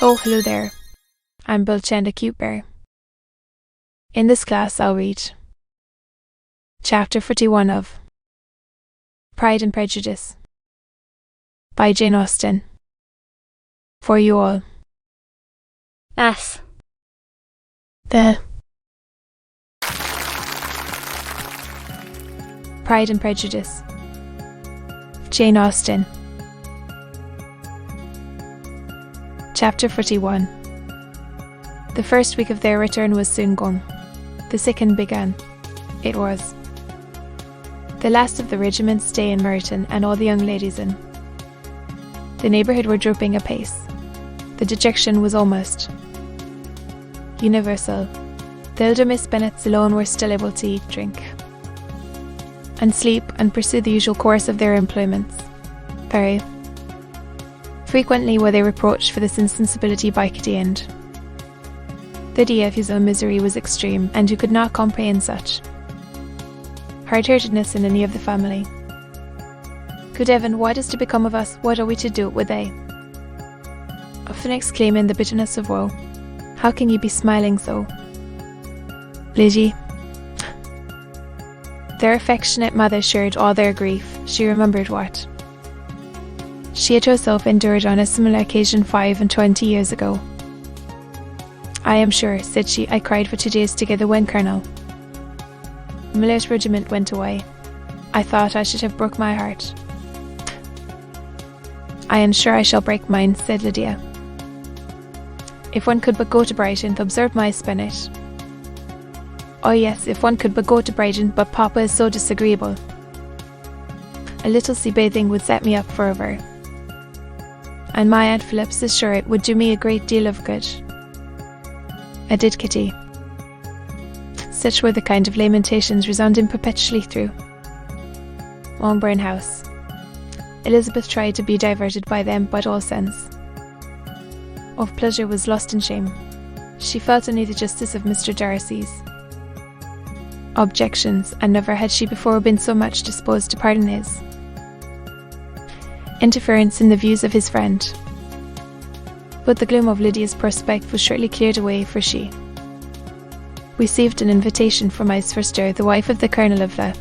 Oh, hello there. I'm Bulchenda Cute Bear. In this class, I'll read Chapter 41 of Pride and Prejudice by Jane Austen. For you all. S. The Pride and Prejudice. Jane Austen. Chapter 41. The first week of their return was soon gone. The second began. It was the last of the regiment's stay in Meryton, and all the young ladies in the neighbourhood were drooping apace. The dejection was almost universal. The elder Miss Bennets alone were still able to eat, drink, and sleep, and pursue the usual course of their employments. Very frequently were they reproached for this insensibility by Kitty and Lydia, whose own misery was extreme, and who could not comprehend such hard-heartedness in any of the family. Good heaven, what is to become of us? What are we to do? Would they often exclaim in the bitterness of woe, how can you be smiling so, Lizzie? Their affectionate mother shared all their grief. She remembered what she had herself endured on a similar occasion 25 years ago. I am sure, said she, I cried for 2 days together when Colonel Miller's regiment went away. I thought I should have broke my heart. I am sure I shall break mine, said Lydia. If one could but go to Brighton, observed Miss Bennet. Oh yes, if one could but go to Brighton, but Papa is so disagreeable. A little sea bathing would set me up forever. And my Aunt Phillips is sure it would do me a great deal of good. I did, Kitty. Such were the kind of lamentations resounding perpetually through Longbourn House. Elizabeth tried to be diverted by them, but all sense of pleasure was lost in shame. She felt only the justice of Mr. Darcy's objections, and never had she before been so much disposed to pardon his interference in the views of his friend. But the gloom of Lydia's prospect was shortly cleared away, for she received an invitation from Miss Forster, the wife of the Colonel of the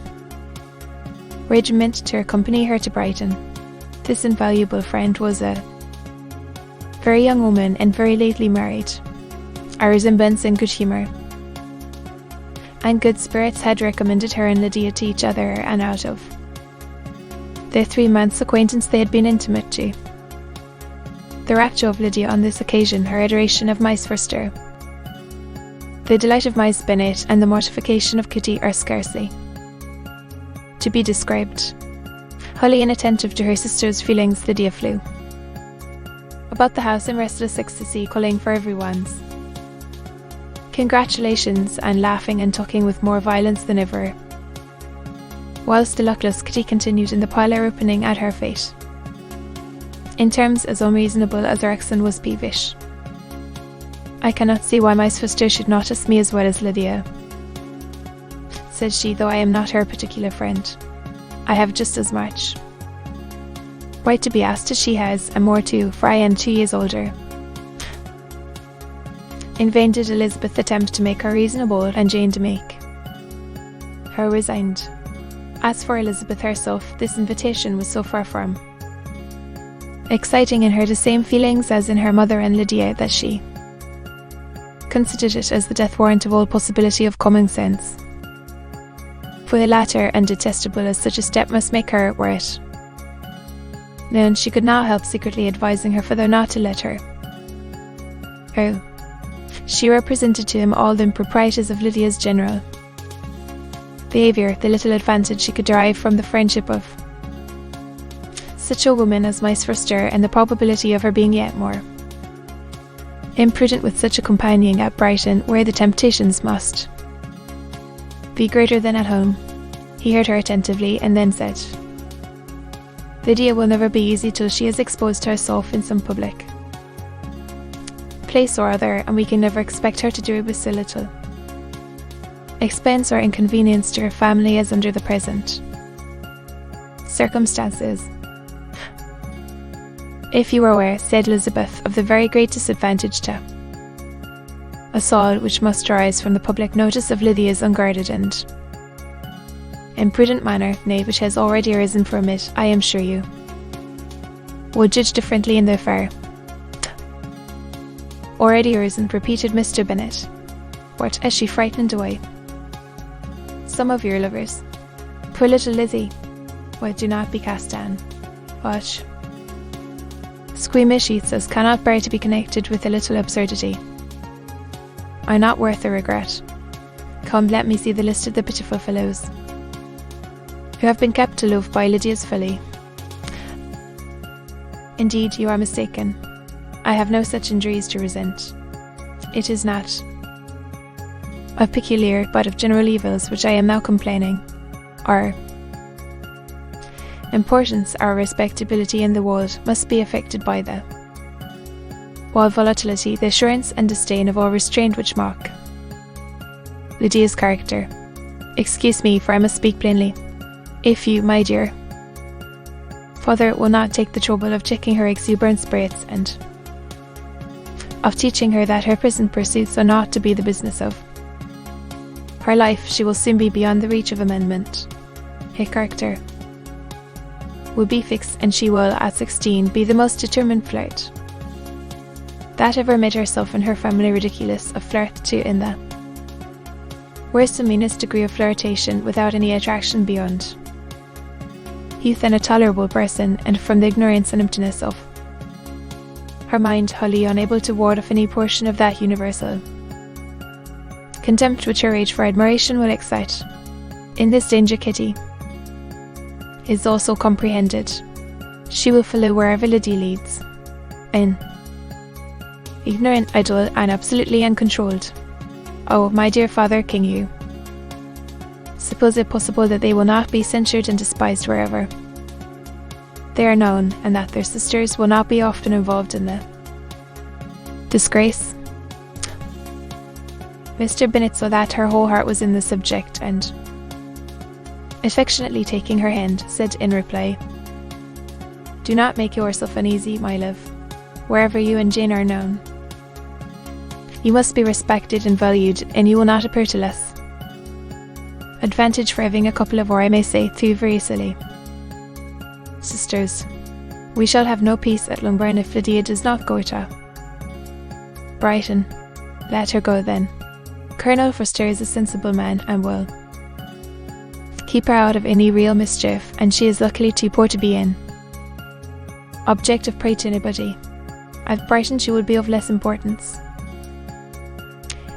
regiment, to accompany her to Brighton. This invaluable friend was a very young woman, and very lately married. A resemblance in good humour and good spirits had recommended her and Lydia to each other, and out of their 3 months' acquaintance they had been intimate too. The rapture of Lydia on this occasion, her adoration of Miss Forster, the delight of Miss Bennet, and the mortification of Kitty are scarcely to be described. Wholly inattentive to her sister's feelings, Lydia flew about the house in restless ecstasy, calling for everyone's congratulations, and laughing and talking with more violence than ever, whilst the luckless Kitty continued in the parlour opening at her fate, in terms as unreasonable as her accent was peevish. I cannot see why Miss Forster should notice me as well as Lydia, said she, though I am not her particular friend. I have just as much right to be asked as she has, and more too, for I am 2 years older. In vain did Elizabeth attempt to make her reasonable, and Jane to make her resigned. As for Elizabeth herself, this invitation was so far from exciting in her the same feelings as in her mother and Lydia, that she considered it as the death warrant of all possibility of common sense. For the latter, and detestable as such a step must make her, were it known, she could not help secretly advising her father not to let her. Oh, she represented to him all the improprieties of Lydia's general behaviour, the little advantage she could derive from the friendship of such a woman as Miss Forster, and the probability of her being yet more imprudent with such a companion at Brighton, where the temptations must be greater than at home. He heard her attentively, and then said, Lydia will never be easy till she has exposed herself in some public place or other, and we can never expect her to do it with so little expense or inconvenience to her family as under the present circumstances. If you were aware, said Elizabeth, of the very great disadvantage to us all which must arise from the public notice of Lydia's unguarded and imprudent manner, nay, which has already arisen from it, I am sure you would judge differently in the affair. Already arisen, repeated Mr. Bennet, but as she frightened away some of your lovers. Poor little Lizzie, well, do not be cast down. But squeamish Eats cannot bear to be connected with a little absurdity. Are not worth a regret. Come, let me see the list of the pitiful fellows who have been kept aloof by Lydia's folly. Indeed, you are mistaken. I have no such injuries to resent. It is not of peculiar, but of general evils which I am now complaining. Our importance, our respectability in the world must be affected by the volatility, the assurance and disdain of all restraint which mock Lydia's character. Excuse me, for I must speak plainly. If you, my dear father, will not take the trouble of checking her exuberant spirits and of teaching her that her present pursuits are not to be the business of her life, she will soon be beyond the reach of amendment. Her character will be fixed, and she will, at 16, be the most determined flirt that ever made herself and her family ridiculous, a flirt too in the worst and meanest degree of flirtation, without any attraction beyond youth, and a tolerable person, and from the ignorance and emptiness of her mind, wholly unable to ward off any portion of that universal contempt which her age for admiration will excite. In this danger Kitty is also comprehended. She will follow wherever Lydia leads, in ignorant, idle, and absolutely uncontrolled. Oh, my dear Father King, you suppose it possible that they will not be censured and despised wherever they are known, and that their sisters will not be often involved in the disgrace? Mr. Bennet saw that her whole heart was in the subject, and affectionately taking her hand, said in reply, Do not make yourself uneasy, my love. Wherever you and Jane are known, you must be respected and valued, and you will not appear to less advantage for having a couple of, or I may say, 2 very silly sisters. We shall have no peace at Longbourn if Lydia does not go to Brighton. Let her go then. Colonel Forster is a sensible man, and will keep her out of any real mischief, and she is luckily too poor to be an object of prey to anybody. At Brighton she would be of less importance,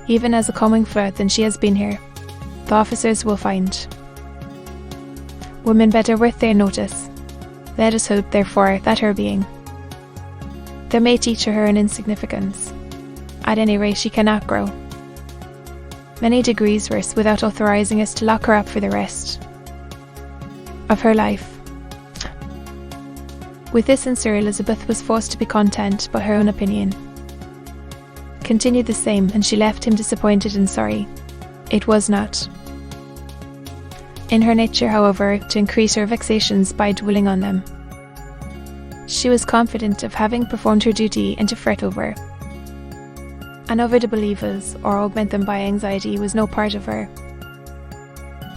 even as a common flirt, than she has been here. The officers will find women better worth their notice. Let us hope, therefore, that her being there may teach her an insignificance. At any rate, she cannot grow many degrees worse without authorizing us to lock her up for the rest of her life. With this answer, Elizabeth was forced to be content, but her own opinion continued the same, and she left him disappointed and sorry. It was not in her nature, however, to increase her vexations by dwelling on them. She was confident of having performed her duty, and to fret over unavoidable evils, or augment them by anxiety, was no part of her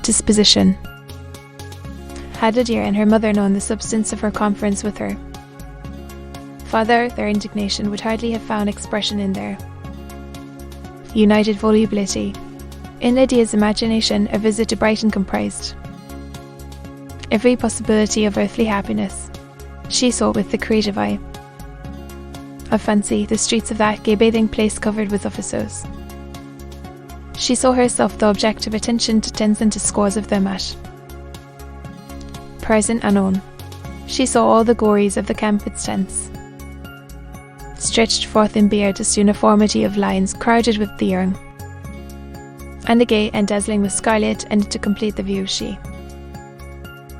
disposition. Had Lydia and her mother known the substance of her conference with her father, their indignation would hardly have found expression in their united volubility. In Lydia's imagination, a visit to Brighton comprised every possibility of earthly happiness. She saw with the creative eye of fancy the streets of that gay bathing place covered with officers. She saw herself the object of attention to tens and to scores of them at present unknown. She saw all the glories of the camp its tents stretched forth in beardless uniformity of lines crowded with the young, and the gay and dazzling with scarlet, and to complete the view she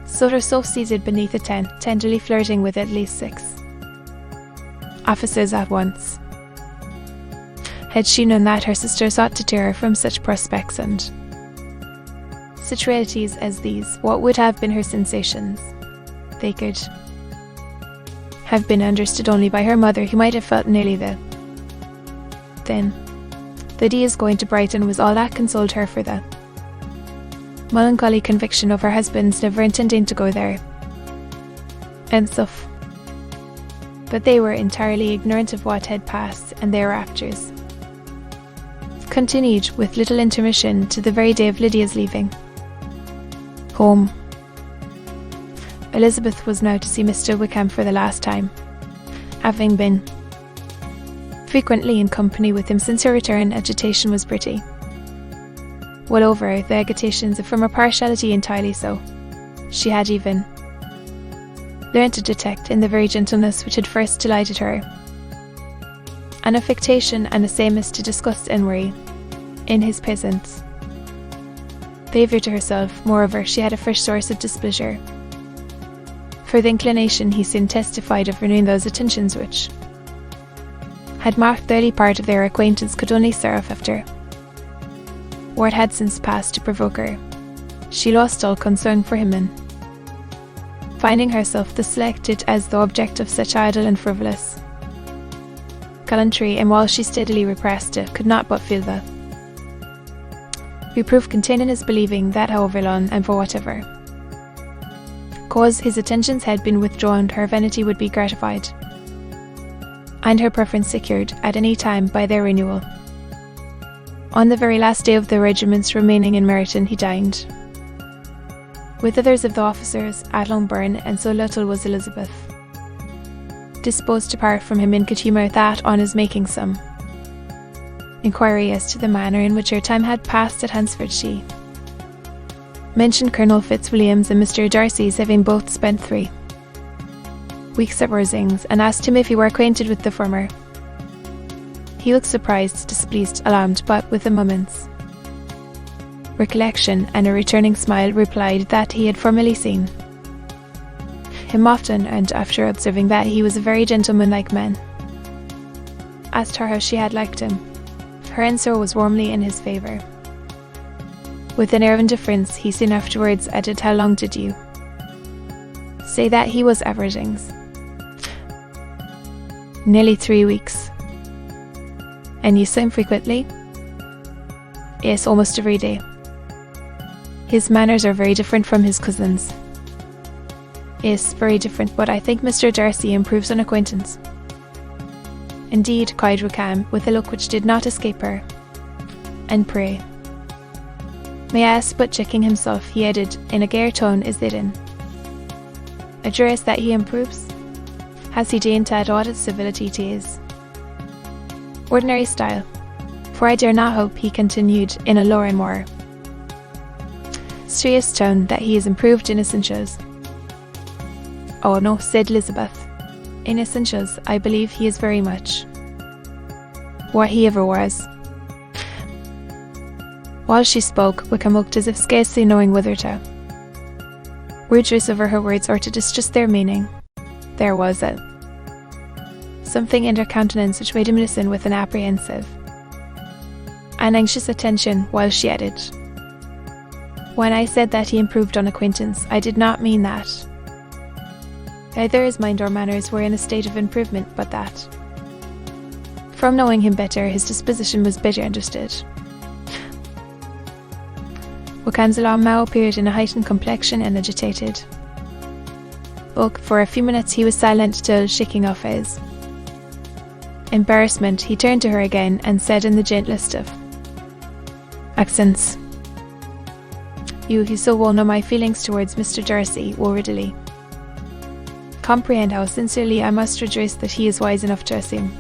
saw herself seated beneath a tent, tenderly flirting with at least 6 officers at once. Had she known that, her sister sought to tear her from such prospects and such realities as these, what would have been her sensations? They could have been understood only by her mother, who might have felt nearly then the day is going to Brighton was all that consoled her for the melancholy conviction of her husband's never intending to go there, and stuff. But they were entirely ignorant of what had passed, and their raptures continued with little intermission to the very day of Lydia's leaving home. Elizabeth was now to see Mr. Wickham for the last time, having been frequently in company with him since her return. Agitation was pretty well over, the agitations from a partiality entirely so. She had even learnt to detect in the very gentleness which had first delighted her an affectation and a sameness to disgust and worry in his presence. Favour to herself, moreover, she had a fresh source of displeasure for the inclination he soon testified of renewing those attentions which had marked the early part of their acquaintance could only serve after what had since passed to provoke her. She lost all concern for him, and finding herself thus selected as the object of such idle and frivolous gallantry, and while she steadily repressed it, could not but feel the reproof contained in his believing that, however long and for whatever cause his attentions had been withdrawn, her vanity would be gratified, and her preference secured at any time by their renewal. On the very last day of the regiment's remaining in Meryton, he dined with others of the officers at Longbourn, and so little was Elizabeth disposed to part from him in good humour that, on his making some inquiry as to the manner in which her time had passed at Hunsford, she mentioned Colonel Fitzwilliam's and Mr. Darcy's having both spent 3 weeks at Rosings, and asked him if he were acquainted with the former. He looked surprised, displeased, alarmed, but with a moment's recollection and a returning smile replied that he had formerly seen him often, and after observing that he was a very gentlemanlike man, asked her how she had liked him. Her answer was warmly in his favour. With an air of indifference, he soon afterwards added, "How long did you say that he was at Rosings?" "Nearly 3 weeks." "And you saw him frequently?" "Yes, almost every day." "His manners are very different from his cousin's." "Yes, very different, but I think Mr. Darcy improves on acquaintance." "Indeed," cried Wickham, with a look which did not escape her. "And pray, may I ask," but checking himself, he added in a gayer tone, "is it in address that he improves? Has he deigned to add aught of civility to his ordinary style? For I dare not hope," he continued in a lower and more serious tone, "that he is improved in essentials." "Oh no," said Elizabeth. "In essentials, I believe he is very much what he ever was." While she spoke, Wickham looked as if scarcely knowing whether to rejoice over her words or to distrust their meaning. There was something in her countenance which made him listen with an apprehensive and anxious attention, while she added, "When I said that he improved on acquaintance, I did not mean that either his mind or manners were in a state of improvement, but that, from knowing him better, his disposition was better understood." Wickham's alarm now appeared in a heightened complexion and agitated look. For a few minutes he was silent, till, shaking off his embarrassment, he turned to her again and said in the gentlest of accents, "You who so well know my feelings towards Mr. Darcy will readily comprehend how sincerely I must rejoice that he is wise enough to assume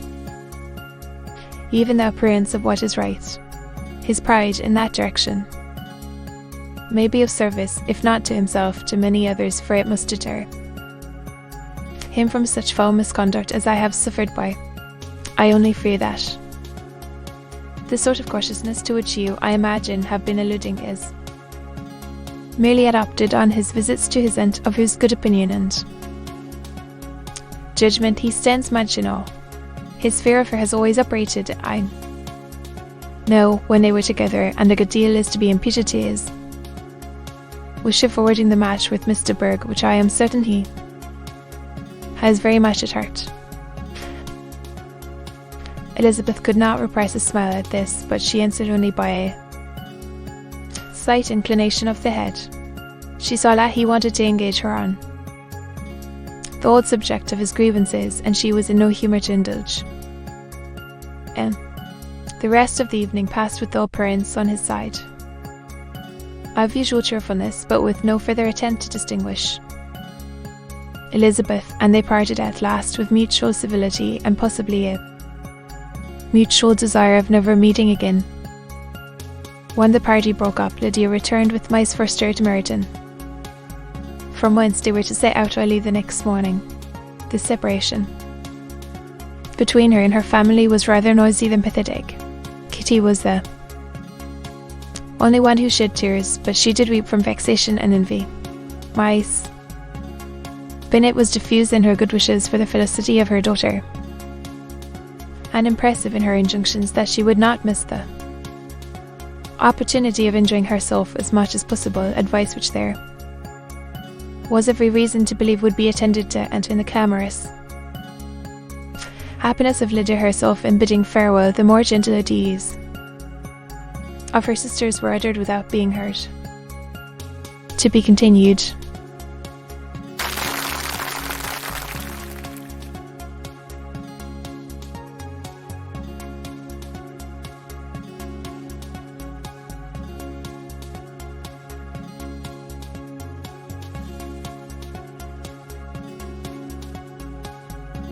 even the appearance of what is right. His pride in that direction may be of service, if not to himself, to many others, for it must deter him from such foul misconduct as I have suffered by. I only fear that the sort of cautiousness to which you, I imagine, have been alluding is merely adopted on his visits to his aunt, of whose good opinion and judgment he stands much in awe. His fear of her has always operated, I know, when they were together, and a good deal is to be imputed to his wish of forwarding the match with Mr. Berg, which I am certain he as very much at heart. Elizabeth could not repress a smile at this, but she answered only by a slight inclination of the head. She saw that he wanted to engage her on the old subject of his grievances, and she was in no humour to indulge. The rest of the evening passed with the appearance on his side of usual cheerfulness, but with no further attempt to distinguish Elizabeth, and they parted at last with mutual civility and possibly a mutual desire of never meeting again. When the party broke up, Lydia returned with Mice Forster to Merton, from whence they were to set out early the next morning. This separation between her and her family was rather noisy than pathetic. Kitty was the only one who shed tears, but she did weep from vexation and envy. Mice Bennet was diffuse in her good wishes for the felicity of her daughter, and impressive in her injunctions that she would not miss the opportunity of enjoying herself as much as possible, advice which there was every reason to believe would be attended to and in the clamorous happiness of Lydia herself in bidding farewell. The more gentle adieus of her sisters were uttered without being heard. To be continued.